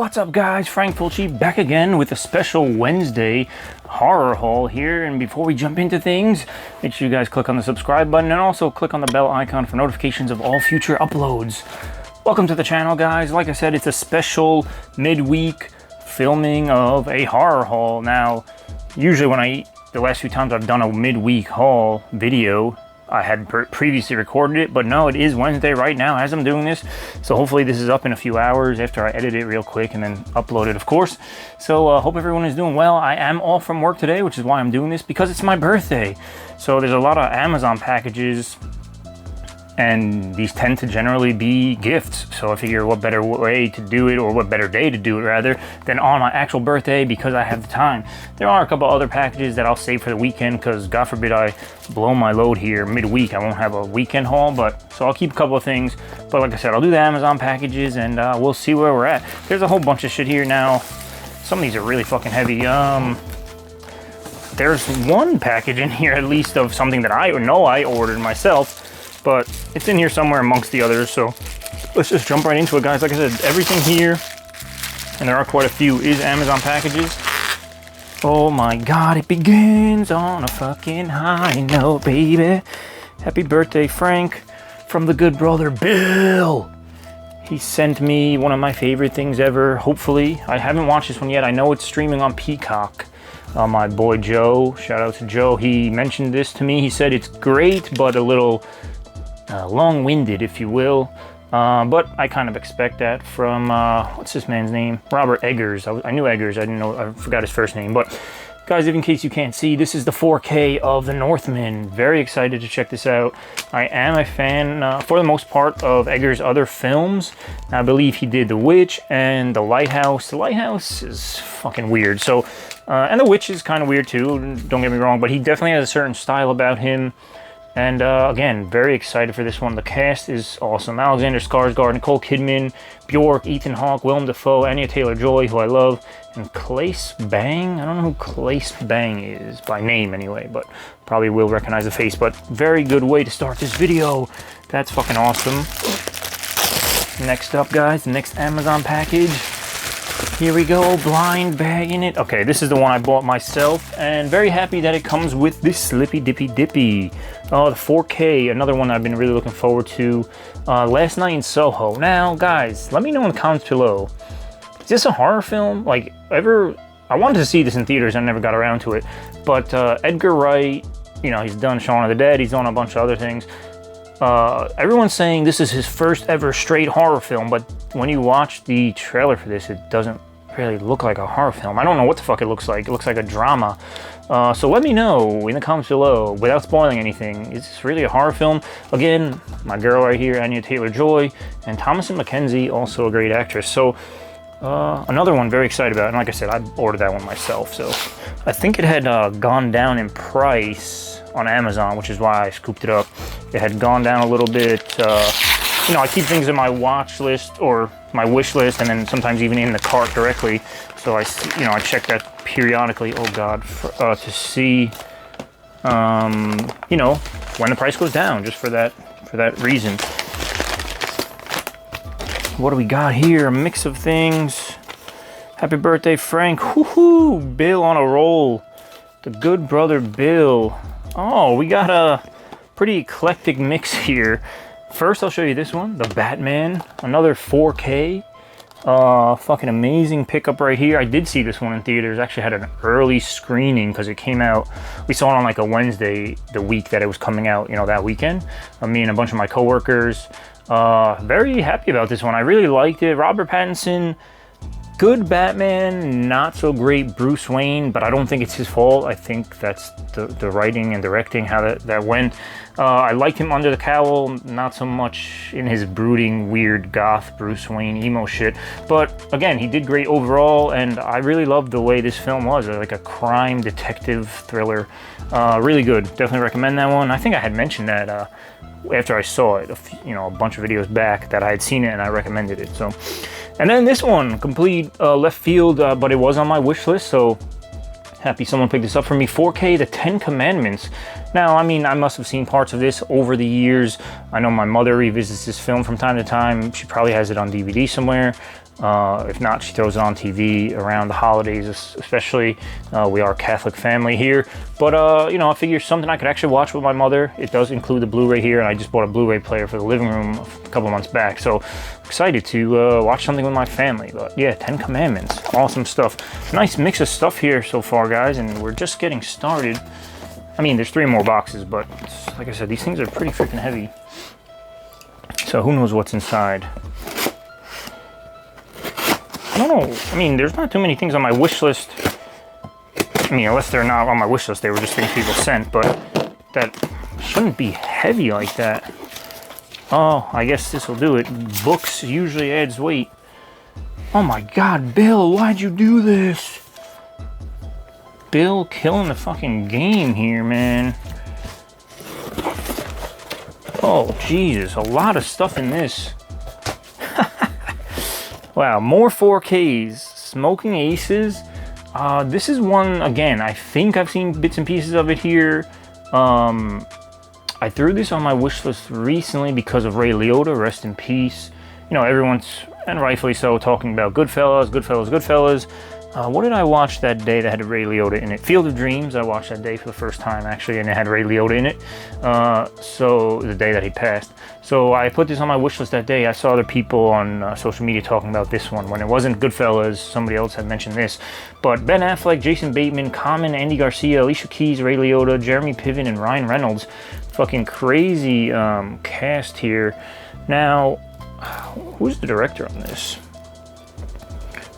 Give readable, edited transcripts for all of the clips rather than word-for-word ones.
What's up guys, Frank Fulci back again with a special Wednesday horror haul here. And before we jump into things, make sure you guys click on the subscribe button and also click on the bell icon for notifications of all future uploads. Welcome to the channel guys. Like I said, it's a special midweek filming of a horror haul. Now, usually the last few times I've done a midweek haul video, I had previously recorded it, but no, it is Wednesday right now as I'm doing this. So hopefully this is up in a few hours after I edit it real quick and then upload it, of course. So hope everyone is doing well. I am off from work today, which is why I'm doing this, because it's my birthday. So there's a lot of Amazon packages, and these tend to generally be gifts. So I figure what better way to do it, or what better day to do it rather, than on my actual birthday, because I have the time. There are a couple other packages that I'll save for the weekend, because God forbid I blow my load here midweek. I won't have a weekend haul, so I'll keep a couple of things. But like I said, I'll do the Amazon packages and we'll see where we're at. There's a whole bunch of shit here now. Some of these are really fucking heavy. There's one package in here at least of something that I know I ordered myself, but it's in here somewhere amongst the others, so let's just jump right into it, guys. Like I said, everything here, and there are quite a few, is Amazon packages. Oh my God, it begins on a fucking high note, baby. Happy birthday, Frank, from the good brother Bill. He sent me one of my favorite things ever, hopefully. I haven't watched this one yet. I know it's streaming on Peacock. My boy Joe, shout out to Joe, he mentioned this to me. He said it's great, but a little long-winded, if you will, but I kind of expect that from what's this man's name? Robert Eggers. I knew Eggers, I forgot his first name. But guys, in case you can't see, this is the 4K of The Northman. Very excited to check this out. I am a fan for the most part of Eggers' other films. I believe he did The Witch and The Lighthouse. The Lighthouse is fucking weird, so and The Witch is kind of weird too, don't get me wrong, but he definitely has a certain style about him. And again, very excited for this one. The cast is awesome. Alexander Skarsgård, Nicole Kidman, Bjork, Ethan Hawke, Willem Dafoe, Anya Taylor-Joy, who I love, and Claes Bang. I don't know who Claes Bang is, by name anyway, but probably will recognize the face. But very good way to start this video. That's fucking awesome. Next up, guys, the next Amazon package. Here we go, blind bagging it. Okay, this is the one I bought myself, and very happy that it comes with this Slippy Dippy Dippy. Oh, the 4K, another one I've been really looking forward to. Last Night in Soho. Now, guys, let me know in the comments below. Is this a horror film? Like, I wanted to see this in theaters, I never got around to it. But Edgar Wright, you know, he's done Shaun of the Dead, he's done a bunch of other things. Everyone's saying this is his first ever straight horror film, but when you watch the trailer for this, it doesn't really look like a horror film. I don't know what the fuck it looks like. It looks like a drama. So let me know in the comments below, without spoiling anything, is this really a horror film? Again, my girl right here, Anya Taylor-Joy, and Thomasin McKenzie, also a great actress. So another one very excited about, and like I said, I ordered that one myself. So I think it had gone down in price on Amazon, which is why I scooped it up. It had gone down a little bit. You know, I keep things in my watch list or my wish list, and then sometimes even in the cart directly. So I check that periodically. Oh God, to see, you know, when the price goes down, just for that reason. What do we got here? A mix of things. Happy birthday, Frank. Woohoo! Bill on a roll. The good brother Bill. Oh, we got a pretty eclectic mix here. First, I'll show you this one, the Batman, another 4K. Fucking amazing pickup right here. I did see this one in theaters. Actually had an early screening because it came out. We saw it on like a Wednesday, the week that it was coming out, you know, that weekend. Me and a bunch of my coworkers. Very happy about this one. I really liked it. Robert Pattinson, good Batman, not so great Bruce Wayne, but I don't think it's his fault. I think that's the writing and directing, how that went. I liked him under the cowl, not so much in his brooding, weird goth Bruce Wayne emo shit. But again, he did great overall, and I really loved the way this film was, like a crime detective thriller. Really good. Definitely recommend that one. I think I had mentioned that after I saw it, a bunch of videos back, that I had seen it and I recommended it. So, and then this one, complete left field, but it was on my wish list, so happy someone picked this up for me. 4K, The 10 Commandments. Now, I mean, I must have seen parts of this over the years. I know my mother revisits this film from time to time. She probably has it on DVD somewhere. If not, she throws it on TV around the holidays, especially. We are a Catholic family here. But, you know, I figure something I could actually watch with my mother. It does include the Blu-ray here, and I just bought a Blu-ray player for the living room a couple months back. So excited to watch something with my family. But yeah, 10 Commandments. Awesome stuff. Nice mix of stuff here so far, guys, and we're just getting started. I mean, there's 3 more boxes, but like I said, these things are pretty freaking heavy. So who knows what's inside. I don't know. I mean, there's not too many things on my wish list. I mean, unless they're not on my wish list, they were just things people sent, but that shouldn't be heavy like that. Oh, I guess this will do it. Books usually adds weight. Oh my God, Bill, why'd you do this? Bill killing the fucking game here, man. Oh, Jesus, a lot of stuff in this. Wow, more 4Ks. Smoking Aces. This is one, again, I think I've seen bits and pieces of it here. I threw this on my wish list recently because of Ray Liotta, rest in peace. You know, everyone's, and rightfully so, talking about Goodfellas, Goodfellas, Goodfellas. What did I watch that day that had Ray Liotta in it? Field of Dreams, I watched that day for the first time, actually, and it had Ray Liotta in it. So, the day that he passed. So, I put this on my wish list that day. I saw other people on social media talking about this one. When it wasn't Goodfellas, somebody else had mentioned this. But Ben Affleck, Jason Bateman, Common, Andy Garcia, Alicia Keys, Ray Liotta, Jeremy Piven, and Ryan Reynolds. Fucking crazy cast here. Now, who's the director on this?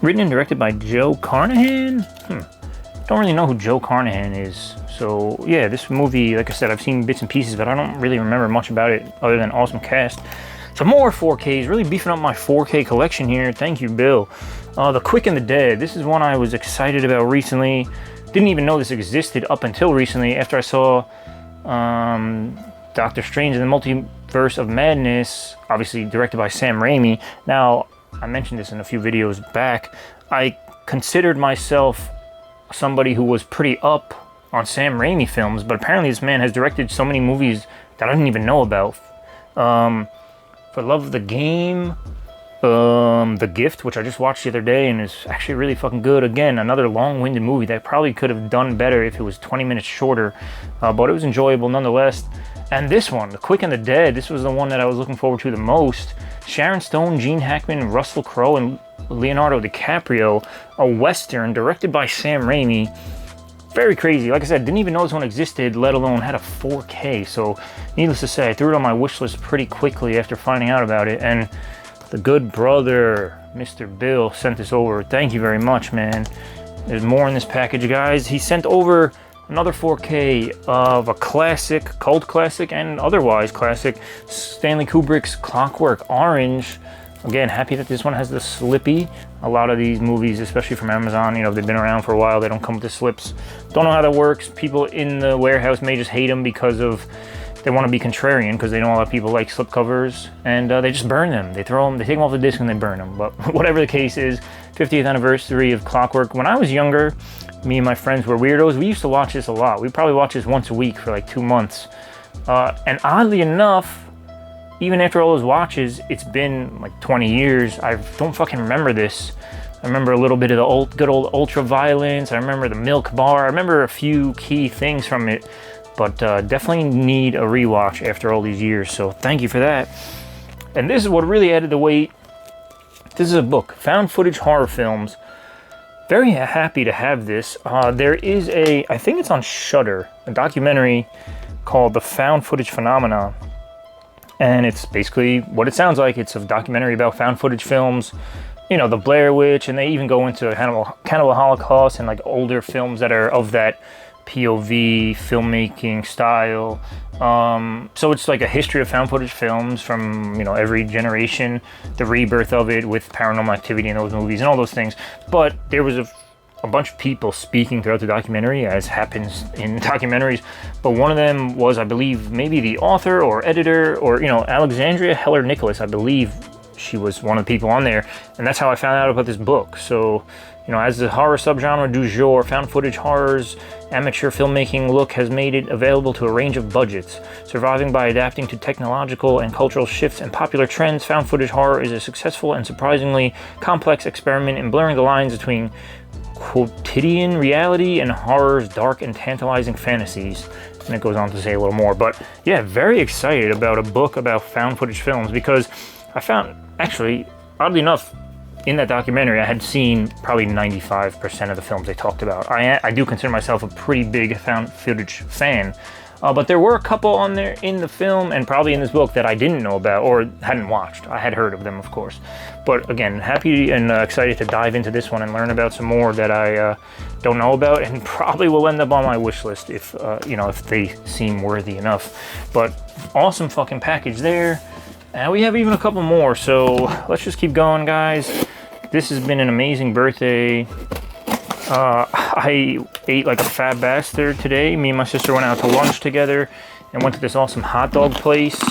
Written and directed by Joe Carnahan? Don't really know who Joe Carnahan is. So, yeah, this movie, like I said, I've seen bits and pieces, but I don't really remember much about it other than awesome cast. So more 4Ks, really beefing up my 4K collection here. Thank you, Bill. The Quick and the Dead. This is one I was excited about recently. Didn't even know this existed up until recently after I saw Doctor Strange in the Multiverse of Madness, obviously directed by Sam Raimi. Now, I mentioned this in a few videos back. I considered myself somebody who was pretty up on Sam Raimi films, but apparently this man has directed so many movies that I didn't even know about. For Love of the Game, The Gift, which I just watched the other day and is actually really fucking good. Again, another long-winded movie that probably could have done better if it was 20 minutes shorter, but it was enjoyable nonetheless. And this one, The Quick and the Dead, this was the one that I was looking forward to the most. Sharon Stone, Gene Hackman, Russell Crowe, and Leonardo DiCaprio, a Western directed by Sam Raimi. Very crazy. Like I said, didn't even know this one existed, let alone had a 4K. So, needless to say, I threw it on my wish list pretty quickly after finding out about it. And the good brother, Mr. Bill, sent this over. Thank you very much, man. There's more in this package, guys. He sent over another 4K of a classic, cult classic, and otherwise classic, Stanley Kubrick's Clockwork Orange. Again, happy that this one has the slippy. A lot of these movies, especially from Amazon, you know, they've been around for a while. They don't come with the slips. Don't know how that works. People in the warehouse may just hate them because of, they want to be contrarian because they know a lot of people like slip covers, and they just burn them. They throw them, they take them off the disc and they burn them. But whatever the case is, 50th anniversary of Clockwork. When I was younger, me and my friends were weirdos. We used to watch this a lot. We probably watched this once a week for like 2 months. And oddly enough, even after all those watches, it's been like 20 years. I don't fucking remember this. I remember a little bit of the good old ultra-violence. I remember the milk bar. I remember a few key things from it. But definitely need a rewatch after all these years. So thank you for that. And this is what really added the weight. This is a book, Found Footage Horror Films. Very happy to have this. There is I think it's on Shudder, a documentary called The Found Footage Phenomenon. And it's basically what it sounds like. It's a documentary about found footage films, you know, the Blair Witch, and they even go into Cannibal Holocaust and like older films that are of that POV filmmaking style. So it's like a history of found footage films from, you know, every generation, the rebirth of it with Paranormal Activity in those movies and all those things. But there was a bunch of people speaking throughout the documentary, as happens in documentaries, but one of them was, I believe, maybe the author or editor, or, you know, Alexandria Heller Nicholas, I believe she was one of the people on there, and that's how I found out about this book. So, you know, as the horror subgenre du jour, found footage horror's amateur filmmaking look has made it available to a range of budgets. Surviving by adapting to technological and cultural shifts and popular trends, found footage horror is a successful and surprisingly complex experiment in blurring the lines between quotidian reality and horror's dark and tantalizing fantasies. And it goes on to say a little more. But yeah, very excited about a book about found footage films, because I found, actually, oddly enough, in that documentary, I had seen probably 95% of the films they talked about. I do consider myself a pretty big found footage fan, but there were a couple on there in the film and probably in this book that I didn't know about or hadn't watched. I had heard of them, of course. But again, happy and excited to dive into this one and learn about some more that I don't know about, and probably will end up on my wish list if, you know, if they seem worthy enough. But awesome fucking package there. And we have even a couple more, so let's just keep going, guys. This has been an amazing birthday. I ate like a fat bastard today. Me and my sister went out to lunch together and went to this awesome hot dog place.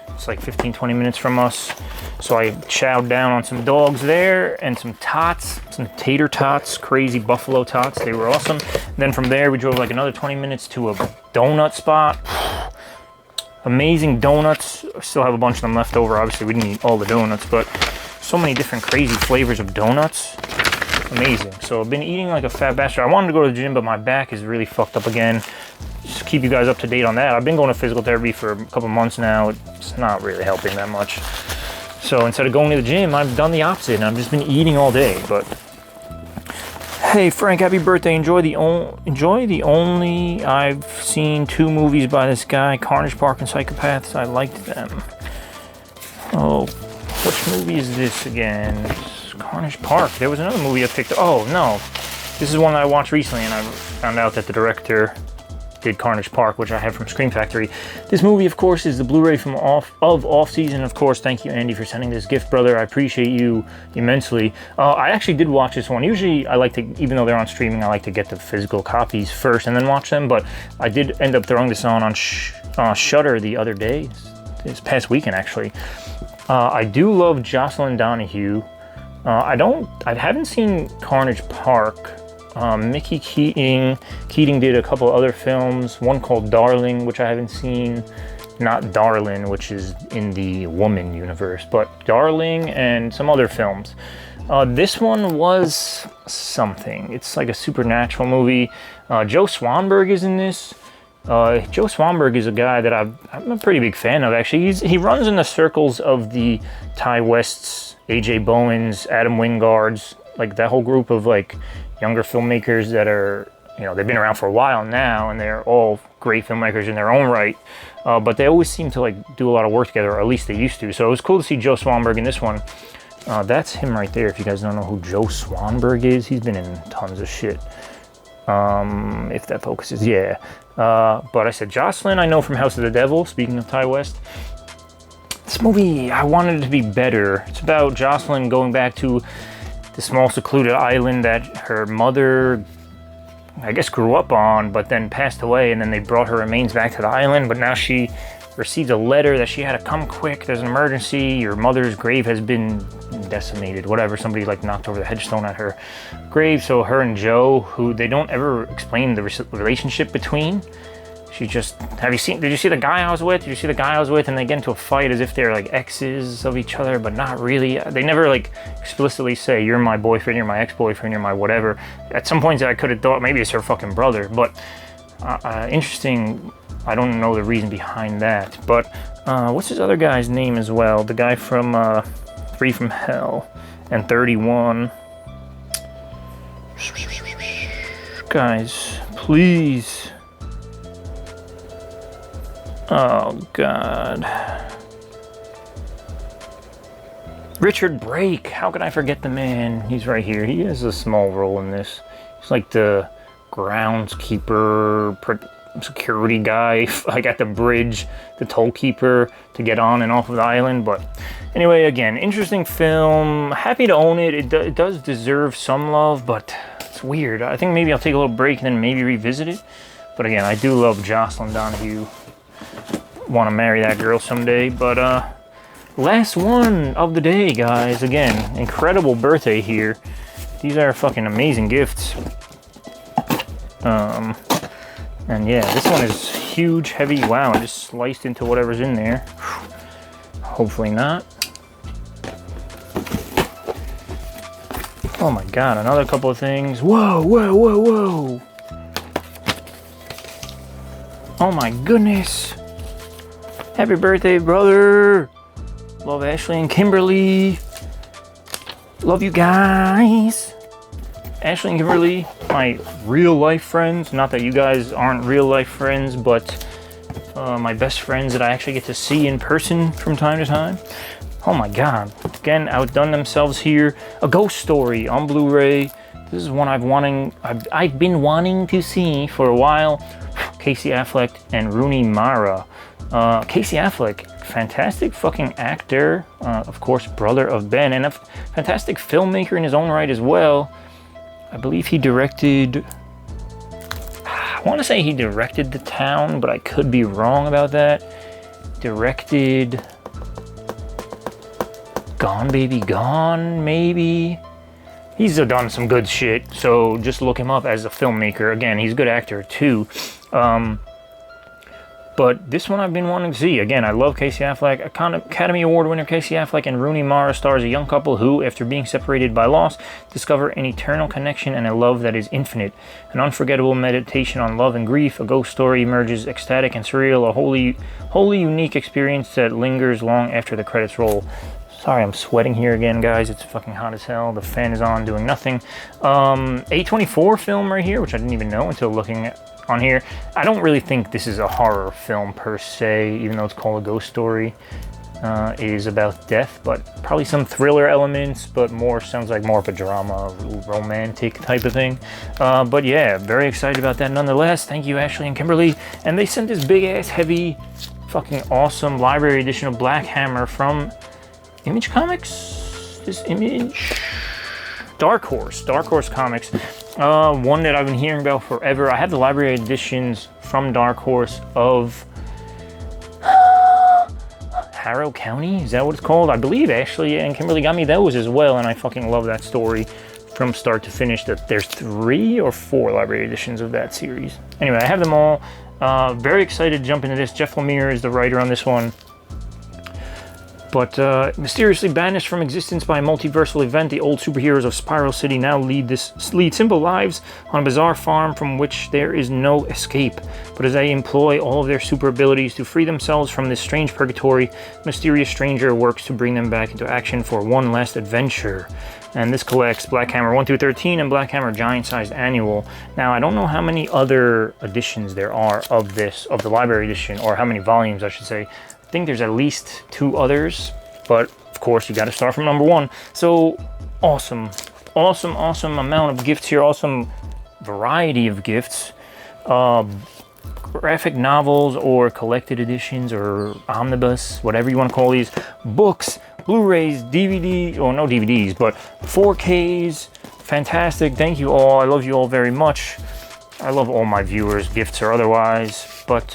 It's like 15-20 minutes from us. So I chowed down on some dogs there and some tots, some tater tots, crazy buffalo tots. They were awesome. Then from there, we drove like another 20 minutes to a donut spot. Amazing donuts. I still have a bunch of them left over. Obviously, we didn't eat all the donuts, but so many different crazy flavors of donuts. Amazing. So I've been eating like a fat bastard. I wanted to go to the gym, but my back is really fucked up again. Just keep you guys up to date on that. I've been going to physical therapy for a couple months now. It's not really helping that much. So instead of going to the gym, I've done the opposite, and I've just been eating all day. But hey, Frank, happy birthday. Enjoy the only I've seen 2 movies by this guy, Carnage Park and Psychopaths. I liked them. Oh, which movie is this again? Carnage Park. There was another movie I picked. Oh, no. This is one that I watched recently, and I found out that the director did Carnage Park, which I have from Scream Factory. This movie, of course, is the Blu-ray from Off Season. Of course, thank you, Andy, for sending this gift, brother. I appreciate you immensely. I actually did watch this one. Usually, I like to, even though they're on streaming, I like to get the physical copies first and then watch them. But I did end up throwing this on Shudder the other day, this past weekend, actually. I do love Jocelyn Donahue. I haven't seen Carnage Park. Mickey Keating did a couple other films, one called Darling, which I haven't seen, not Darlin, which is in the Woman universe, but Darling and some other films. This one was something. It's like a supernatural movie. Joe Swanberg is in this. Joe Swanberg is a guy that I'm a pretty big fan of, actually. He runs in the circles of the Ty Wests, AJ Bowens, Adam Wingard's, like that whole group of like younger filmmakers that are, you know, they've been around for a while now, and they're all great filmmakers in their own right, but they always seem to like do a lot of work together, or at least they used to. So it was cool to see Joe Swanberg in this one. That's him right there. If you guys don't know who Joe Swanberg is, he's been in tons of shit. If that focuses, yeah. But I said Jocelyn, I know from House of the Devil, speaking of Ty West. This movie, I wanted it to be better. It's about Jocelyn going back to the small secluded island that her mother, I guess, grew up on, but then passed away, and then they brought her remains back to the island. But now she received a letter that she had to come quick. There's an emergency. Your mother's grave has been decimated, whatever. Somebody like knocked over the headstone at her grave. So her and Joe, who they don't ever explain the relationship between. She just, did you see the guy I was with? Did you see the guy I was with? And they get into a fight as if they're like exes of each other, but not really. They never like explicitly say, you're my boyfriend, you're my ex-boyfriend, you're my whatever. At some points I could have thought maybe it's her fucking brother, but interesting. I don't know the reason behind that. But what's his other guy's name as well? The guy from 3 from Hell and 31. Guys, please. Oh, God. Richard Brake. How could I forget the man? He's right here. He has a small role in this. He's like the groundskeeper, security guy, like at the bridge, the toll keeper to get on and off of the island. But anyway, again, interesting film. Happy to own it. It does deserve some love, but it's weird. I think maybe I'll take a little break and then maybe revisit it. But again, I do love Jocelyn Donahue. Want to marry that girl someday. But last one of the day, guys. Again, incredible birthday here. These are fucking amazing gifts. And yeah, this one is huge, heavy. Wow, I just sliced into whatever's in there. Hopefully not. Oh my god, another couple of things. Whoa, whoa, whoa, whoa. Oh my goodness. Happy birthday, brother. Love Ashley and Kimberly. Love you guys. Ashley and Kimberly, my real life friends. Not that you guys aren't real life friends, but my best friends that I actually get to see in person from time to time. Oh my god. Again, outdone themselves here. A Ghost Story on Blu-ray. This is one I've been wanting to see for a while. Casey Affleck and Rooney Mara. Casey Affleck, fantastic fucking actor. Of course, brother of Ben, and a fantastic filmmaker in his own right as well. I believe he directed... I want to say he directed The Town, but I could be wrong about that. Directed... Gone Baby Gone, maybe? He's done some good shit, so just look him up as a filmmaker. Again, he's a good actor too. But this one I've been wanting to see. Again, I love Casey Affleck. Academy Award winner Casey Affleck and Rooney Mara stars a young couple who, after being separated by loss, discover an eternal connection and a love that is infinite. An unforgettable meditation on love and grief. A ghost story emerges ecstatic and surreal. A wholly unique experience that lingers long after the credits roll. Sorry, I'm sweating here again, guys. It's fucking hot as hell. The fan is on, doing nothing. A24 film right here, which I didn't even know until looking on here. I don't really think this is a horror film per se, even though it's called A Ghost Story. It is about death, but probably some thriller elements, but sounds like more of a drama, romantic type of thing. But yeah, very excited about that nonetheless. Thank you, Ashley and Kimberly. And they sent this big ass, heavy, fucking awesome library edition of Black Hammer from Image Comics? This Image? Dark Horse Comics. One that I've been hearing about forever. I have the library editions from Dark Horse of Harrow County? Is that what it's called? I believe Ashley and Kimberly got me those as well, and I fucking love that story from start to finish. That there's 3 or 4 library editions of that series. Anyway, I have them all. Very excited to jump into this. Jeff Lemire is the writer on this one. But mysteriously banished from existence by a multiversal event, the old superheroes of Spiral City now lead simple lives on a bizarre farm from which there is no escape. But as they employ all of their super abilities to free themselves from this strange purgatory, a mysterious stranger works to bring them back into action for one last adventure. And this collects Black Hammer 1 through 13 and Black Hammer Giant-Sized Annual. Now, I don't know how many other editions there are of the library edition, or how many volumes, I should say. I think there's at least 2 others, but of course you got to start from number 1. So awesome amount of gifts here, awesome variety of gifts. Graphic novels or collected editions or omnibus, whatever you want to call these, books, Blu-rays, DVD, or no DVDs, but 4Ks, fantastic. Thank you all. I love you all very much. I love all my viewers, gifts or otherwise, but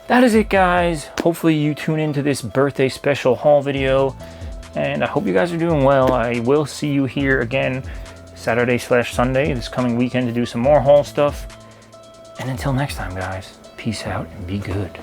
that is it, guys. Hopefully you tune into this birthday special haul video, and I hope you guys are doing well. I will see you here again Saturday/Sunday this coming weekend to do some more haul stuff. And until next time, guys, peace out and be good.